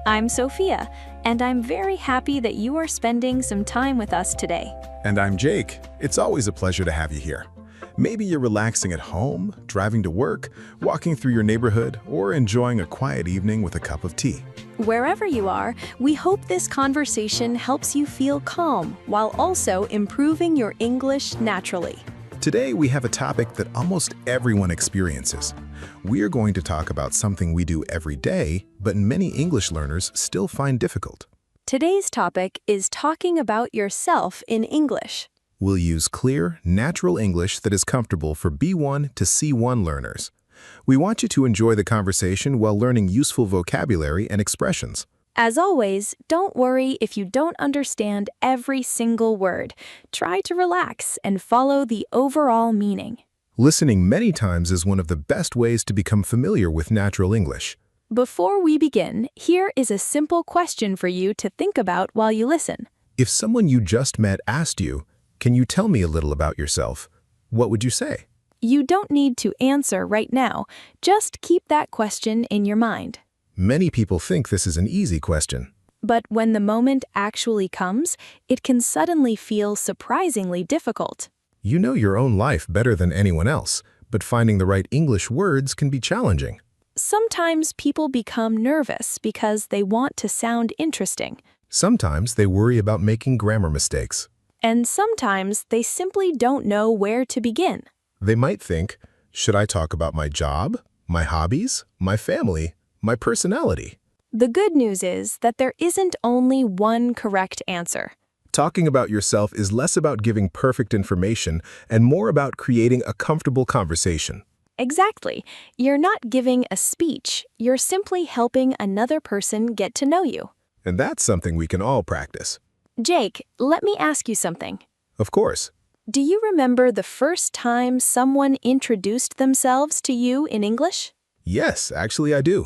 I'm Sophia, and I'm very happy that you are spending some time with us today. And I'm Jake. It's always a pleasure to have you here. Maybe you're relaxing at home, driving to work, walking through your neighborhood, or enjoying a quiet evening with a cup of tea. Wherever you are, we hope this conversation helps you feel calm while also improving your English naturally. Today, we have a topic that almost everyone experiences. We're going to talk about something we do every day, but many English learners still find difficult. Today's topic is talking about yourself in English. We'll use clear, natural English that is comfortable for B1 to C1 learners. We want you to enjoy the conversation while learning useful vocabulary and expressions. As always, don't worry if you don't understand every single word. Try to relax and follow the overall meaning. Listening many times is one of the best ways to become familiar with natural English. Before we begin, here is a simple question for you to think about while you listen. If someone you just met asked you, "Can you tell me a little about yourself?" what would you say? You don't need to answer right now. Just keep that question in your mind. Many people think this is an easy question. But when the moment actually comes, it can suddenly feel surprisingly difficult. You know your own life better than anyone else, but finding the right English words can be challenging. Sometimes people become nervous because they want to sound interesting. Sometimes they worry about making grammar mistakes. And sometimes they simply don't know where to begin. They might think, should I talk about my job, my hobbies, my family, my personality? The good news is that there isn't only one correct answer. Talking about yourself is less about giving perfect information and more about creating a comfortable conversation. Exactly. You're not giving a speech. You're simply helping another person get to know you. And that's something we can all practice. Jake, let me ask you something. Of course. Do you remember the first time someone introduced themselves to you in English? Yes, actually I do.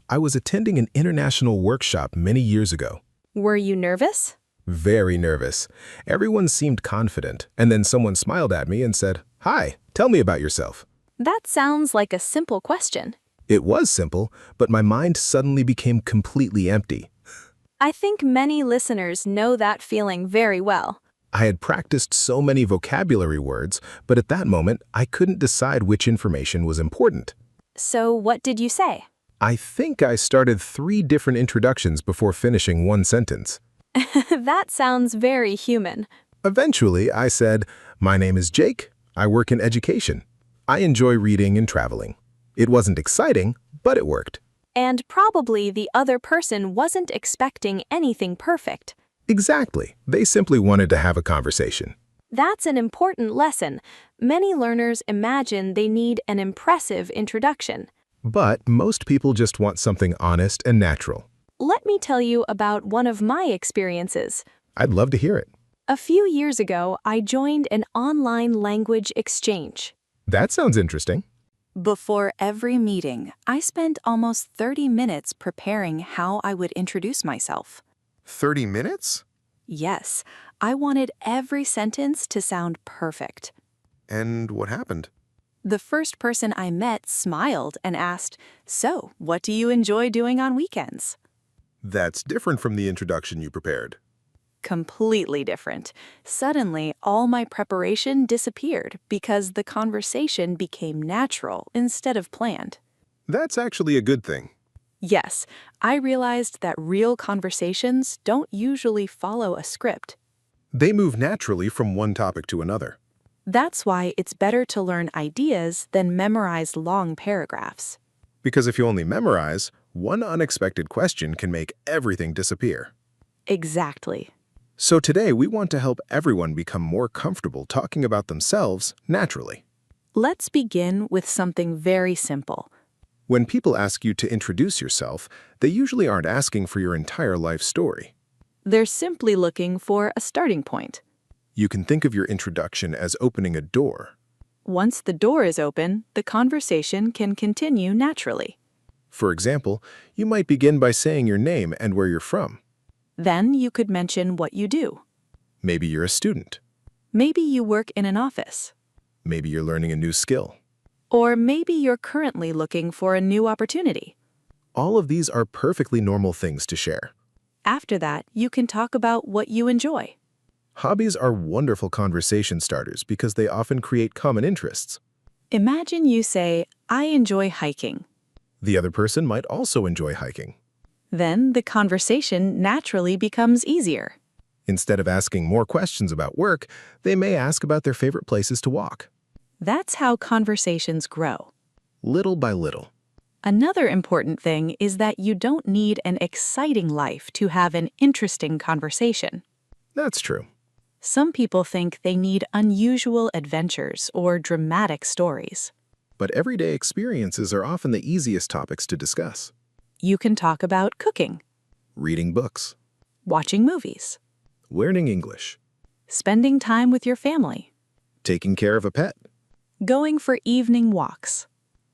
I was attending an international workshop many years ago. Were you nervous? Very nervous. Everyone seemed confident, and then someone smiled at me and said, "Hi, tell me about yourself." That sounds like a simple question. It was simple, but my mind suddenly became completely empty. I think many listeners know that feeling very well. I had practiced so many vocabulary words, but at that moment, I couldn't decide which information was important. So what did you say? I think I started 3 different introductions before finishing one sentence. That sounds very human. Eventually, I said, "My name is Jake. I work in education. I enjoy reading and traveling." It wasn't exciting, but it worked. And probably the other person wasn't expecting anything perfect. Exactly. They simply wanted to have a conversation. That's an important lesson. Many learners imagine they need an impressive introduction. But most people just want something honest and natural. Let me tell you about one of my experiences. I'd love to hear it. A few years ago, I joined an online language exchange. That sounds interesting. Before every meeting, I spent almost 30 minutes preparing how I would introduce myself. 30 minutes? Yes, I wanted every sentence to sound perfect. And what happened? The first person I met smiled and asked, "So, what do you enjoy doing on weekends?" That's different from the introduction you prepared. Completely different. Suddenly, all my preparation disappeared because the conversation became natural instead of planned. That's actually a good thing. Yes, I realized that real conversations don't usually follow a script. They move naturally from one topic to another. That's why it's better to learn ideas than memorize long paragraphs. Because if you only memorize, one unexpected question can make everything disappear. Exactly. So today we want to help everyone become more comfortable talking about themselves naturally. Let's begin with something very simple. When people ask you to introduce yourself, they usually aren't asking for your entire life story. They're simply looking for a starting point. You can think of your introduction as opening a door. Once the door is open, the conversation can continue naturally. For example, you might begin by saying your name and where you're from. Then you could mention what you do. Maybe you're a student. Maybe you work in an office. Maybe you're learning a new skill. Or maybe you're currently looking for a new opportunity. All of these are perfectly normal things to share. After that, you can talk about what you enjoy. Hobbies are wonderful conversation starters because they often create common interests. Imagine you say, I enjoy hiking. The other person might also enjoy hiking. Then the conversation naturally becomes easier. Instead of asking more questions about work, they may ask about their favorite places to walk. That's how conversations grow. Little by little. Another important thing is that you don't need an exciting life to have an interesting conversation. That's true. Some people think they need unusual adventures or dramatic stories. But everyday experiences are often the easiest topics to discuss. You can talk about cooking, Reading books, watching movies, learning English, spending time with your family, taking care of a pet. going for evening walks.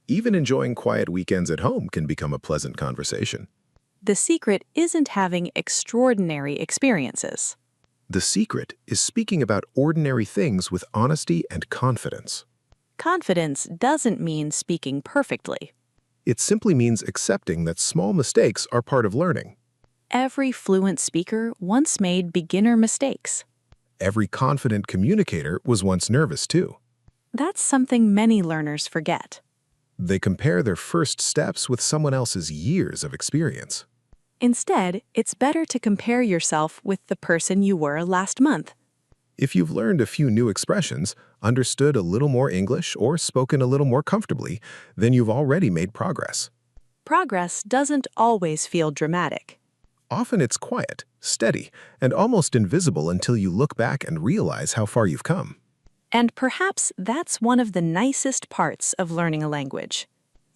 Even enjoying quiet weekends at home can become a pleasant conversation. The secret isn't having extraordinary experiences. The secret is speaking about ordinary things with honesty and confidence. Confidence doesn't mean speaking perfectly. It simply means accepting that small mistakes are part of learning. Every fluent speaker once made beginner mistakes. Every confident communicator was once nervous too. That's something many learners forget. They compare their first steps with someone else's years of experience. Instead, it's better to compare yourself with the person you were last month. If you've learned a few new expressions, understood a little more English, or spoken a little more comfortably, then you've already made progress. Progress doesn't always feel dramatic. Often it's quiet, steady, and almost invisible until you look back and realize how far you've come. And perhaps that's one of the nicest parts of learning a language.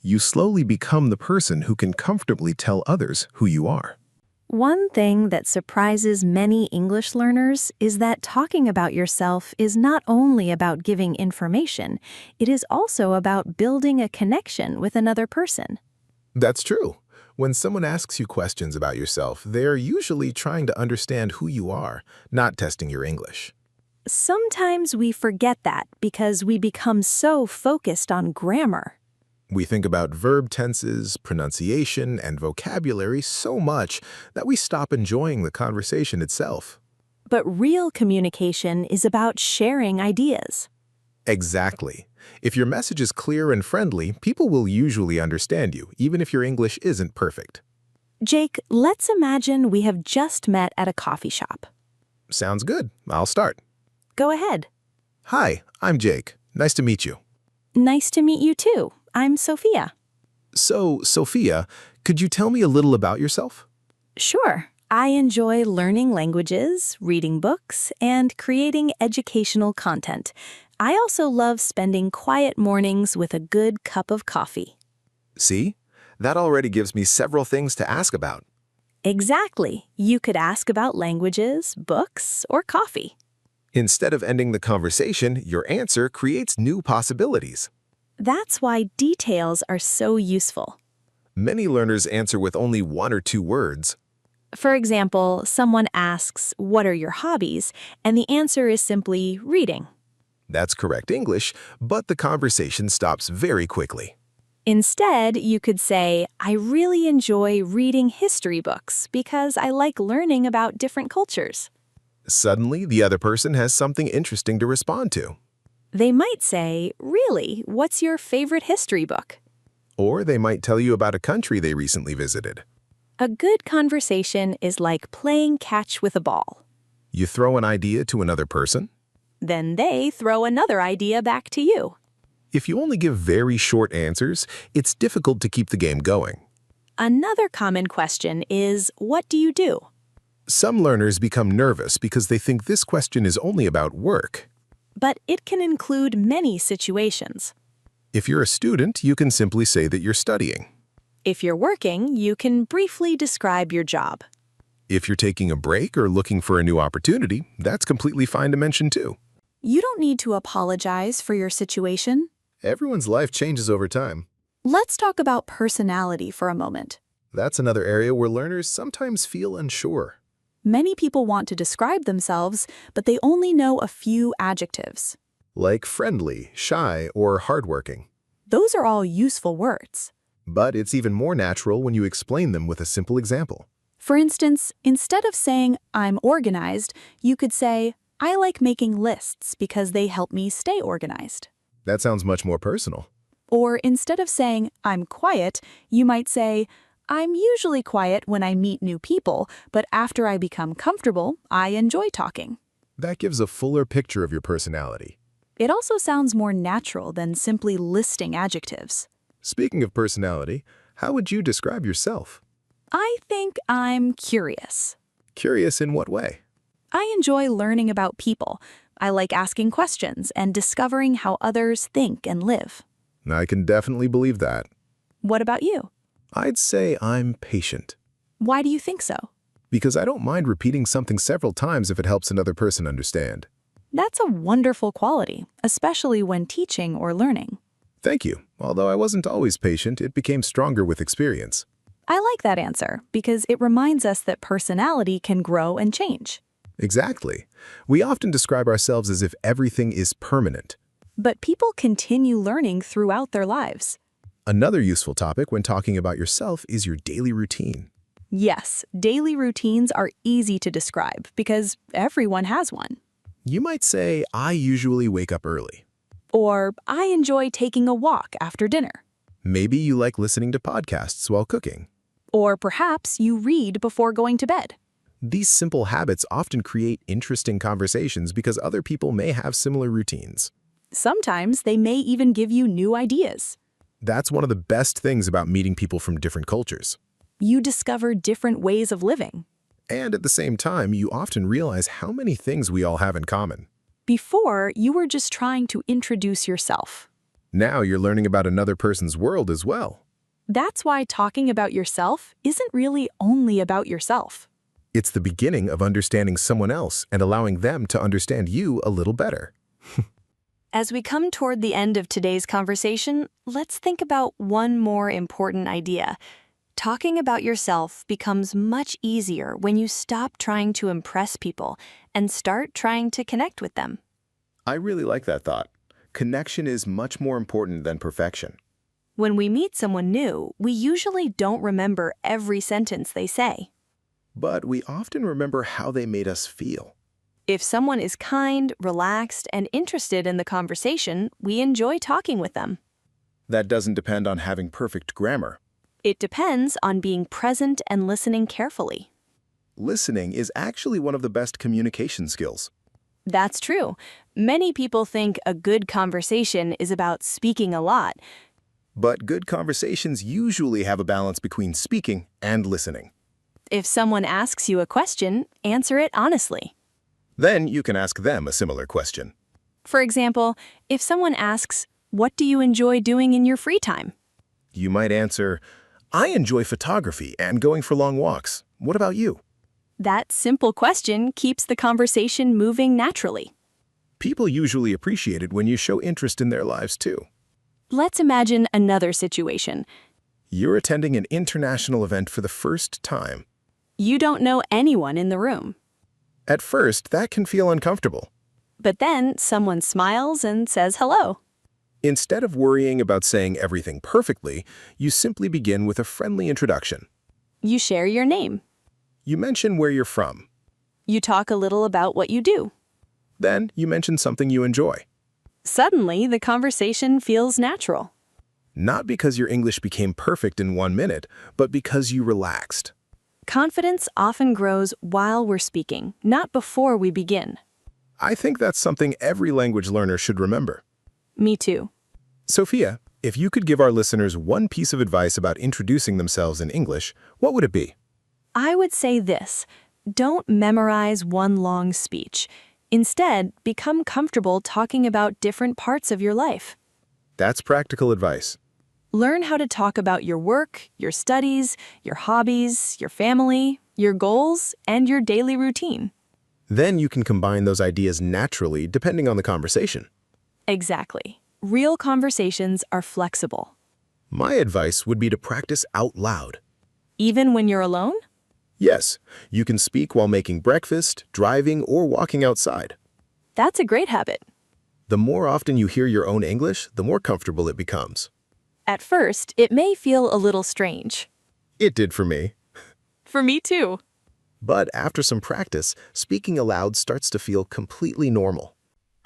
You slowly become the person who can comfortably tell others who you are. One thing that surprises many English learners is that talking about yourself is not only about giving information, it is also about building a connection with another person. That's true. When someone asks you questions about yourself, they're usually trying to understand who you are, not testing your English. Sometimes we forget that because we become so focused on grammar. We think about verb tenses, pronunciation, and vocabulary so much that we stop enjoying the conversation itself. But real communication is about sharing ideas. Exactly. If your message is clear and friendly, people will usually understand you, even if your English isn't perfect. Jake, let's imagine we have just met at a coffee shop. Sounds good. I'll start. Go ahead. Hi, I'm Jake. Nice to meet you. Nice to meet you too. I'm Sophia. So, Sophia, could you tell me a little about yourself? Sure. I enjoy learning languages, reading books, and creating educational content. I also love spending quiet mornings with a good cup of coffee. See? That already gives me several things to ask about. Exactly. You could ask about languages, books, or coffee. Instead of ending the conversation, your answer creates new possibilities. That's why details are so useful. Many learners answer with only one or two words. For example, someone asks, "What are your hobbies?" and the answer is simply reading. That's correct English, but the conversation stops very quickly. Instead, you could say, "I really enjoy reading history books because I like learning about different cultures." Suddenly, the other person has something interesting to respond to. They might say, "Really, what's your favorite history book?" Or they might tell you about a country they recently visited. A good conversation is like playing catch with a ball. You throw an idea to another person. Then they throw another idea back to you. If you only give very short answers, it's difficult to keep the game going. Another common question is, "What do you do?" Some learners become nervous because they think this question is only about work. But it can include many situations. If you're a student, you can simply say that you're studying. If you're working, you can briefly describe your job. If you're taking a break or looking for a new opportunity, that's completely fine to mention too. You don't need to apologize for your situation. Everyone's life changes over time. Let's talk about personality for a moment. That's another area where learners sometimes feel unsure. Many people want to describe themselves, but they only know a few adjectives. Like friendly, shy, or hardworking. Those are all useful words. But it's even more natural when you explain them with a simple example. For instance, instead of saying, I'm organized, you could say, I like making lists because they help me stay organized. That sounds much more personal. Or instead of saying, I'm quiet, you might say, I'm usually quiet when I meet new people, but after I become comfortable, I enjoy talking. That gives a fuller picture of your personality. It also sounds more natural than simply listing adjectives. Speaking of personality, how would you describe yourself? I think I'm curious. Curious in what way? I enjoy learning about people. I like asking questions and discovering how others think and live. I can definitely believe that. What about you? I'd say I'm patient. Why do you think so? Because I don't mind repeating something several times if it helps another person understand. That's a wonderful quality, especially when teaching or learning. Thank you. Although I wasn't always patient, it became stronger with experience. I like that answer because it reminds us that personality can grow and change. Exactly. We often describe ourselves as if everything is permanent. But people continue learning throughout their lives. Another useful topic when talking about yourself is your daily routine. Yes, daily routines are easy to describe because everyone has one. You might say, I usually wake up early. Or, I enjoy taking a walk after dinner. Maybe you like listening to podcasts while cooking. Or perhaps you read before going to bed. These simple habits often create interesting conversations because other people may have similar routines. Sometimes they may even give you new ideas. That's one of the best things about meeting people from different cultures. You discover different ways of living. And at the same time, you often realize how many things we all have in common. Before, you were just trying to introduce yourself. Now you're learning about another person's world as well. That's why talking about yourself isn't really only about yourself. It's the beginning of understanding someone else and allowing them to understand you a little better. As we come toward the end of today's conversation, let's think about one more important idea. Talking about yourself becomes much easier when you stop trying to impress people and start trying to connect with them. I really like that thought. Connection is much more important than perfection. When we meet someone new, we usually don't remember every sentence they say. But we often remember how they made us feel. If someone is kind, relaxed, and interested in the conversation, we enjoy talking with them. That doesn't depend on having perfect grammar. It depends on being present and listening carefully. Listening is actually one of the best communication skills. That's true. Many people think a good conversation is about speaking a lot. But good conversations usually have a balance between speaking and listening. If someone asks you a question, answer it honestly. Then you can ask them a similar question. For example, if someone asks, "What do you enjoy doing in your free time?" You might answer, I enjoy photography and going for long walks. What about you? That simple question keeps the conversation moving naturally. People usually appreciate it when you show interest in their lives too. Let's imagine another situation. You're attending an international event for the first time. You don't know anyone in the room. At first, that can feel uncomfortable. But then someone smiles and says hello. Instead of worrying about saying everything perfectly, you simply begin with a friendly introduction. You share your name. You mention where you're from. You talk a little about what you do. Then you mention something you enjoy. Suddenly, the conversation feels natural. Not because your English became perfect in 1 minute, but because you relaxed. Confidence often grows while we're speaking, not before we begin. I think that's something every language learner should remember. Me too. Sophia, if you could give our listeners one piece of advice about introducing themselves in English, what would it be? I would say this: don't memorize one long speech. Instead, become comfortable talking about different parts of your life. That's practical advice. Learn how to talk about your work, your studies, your hobbies, your family, your goals, and your daily routine. Then you can combine those ideas naturally depending on the conversation. Exactly. Real conversations are flexible. My advice would be to practice out loud. Even when you're alone? Yes, you can speak while making breakfast, driving, or walking outside. That's a great habit. The more often you hear your own English, the more comfortable it becomes. At first, it may feel a little strange. It did for me. For me too. But after some practice, speaking aloud starts to feel completely normal.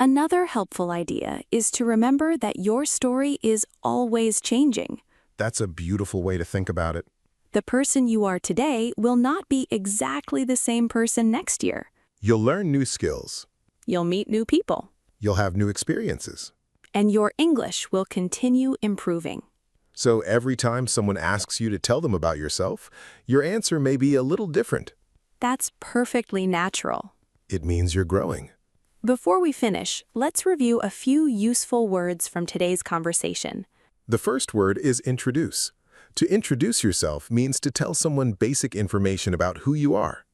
Another helpful idea is to remember that your story is always changing. That's a beautiful way to think about it. The person you are today will not be exactly the same person next year. You'll learn new skills. You'll meet new people. You'll have new experiences. And your English will continue improving. So every time someone asks you to tell them about yourself, your answer may be a little different. That's perfectly natural. It means you're growing. Before we finish, let's review a few useful words from today's conversation. The first word is introduce. To introduce yourself means to tell someone basic information about who you are.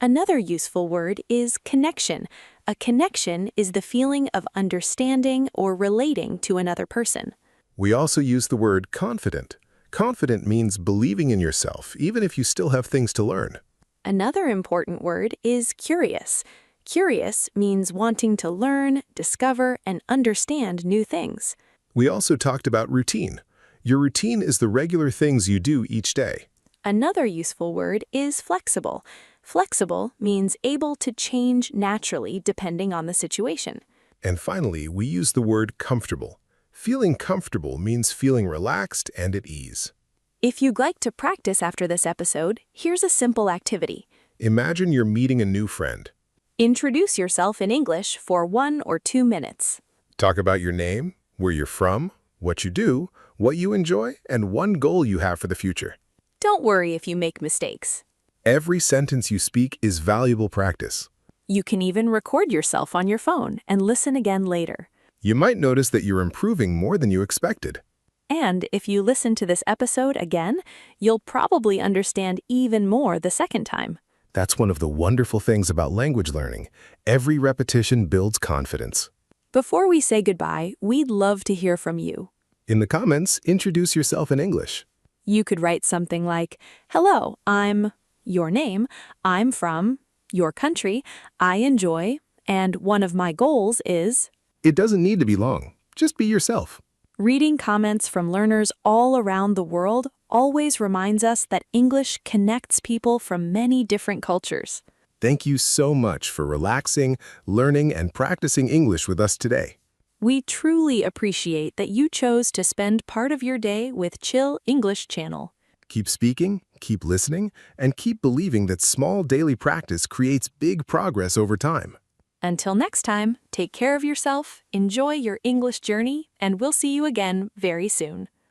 Another useful word is connection. A connection is the feeling of understanding or relating to another person. We also use the word confident. Confident means believing in yourself, even if you still have things to learn. Another important word is curious. Curious means wanting to learn, discover, and understand new things. We also talked about routine. Your routine is the regular things you do each day. Another useful word is flexible. Flexible means able to change naturally depending on the situation. And finally, we use the word comfortable. Feeling comfortable means feeling relaxed and at ease. If you'd like to practice after this episode, here's a simple activity. Imagine you're meeting a new friend. Introduce yourself in English for 1 or 2 minutes. Talk about your name, where you're from, what you do, what you enjoy, and one goal you have for the future. Don't worry if you make mistakes. Every sentence you speak is valuable practice. You can even record yourself on your phone and listen again later. You might notice that you're improving more than you expected. And if you listen to this episode again, you'll probably understand even more the second time. That's one of the wonderful things about language learning. Every repetition builds confidence. Before we say goodbye, we'd love to hear from you. In the comments, introduce yourself in English. You could write something like, "Hello, I'm your name, I'm from your country, I enjoy, and one of my goals is..." It doesn't need to be long. Just be yourself. Reading comments from learners all around the world always reminds us that English connects people from many different cultures. Thank you so much for relaxing, learning, and practicing English with us today. We truly appreciate that you chose to spend part of your day with Chill English Channel. Keep speaking, keep listening, and keep believing that small daily practice creates big progress over time. Until next time, take care of yourself, enjoy your English journey, and we'll see you again very soon.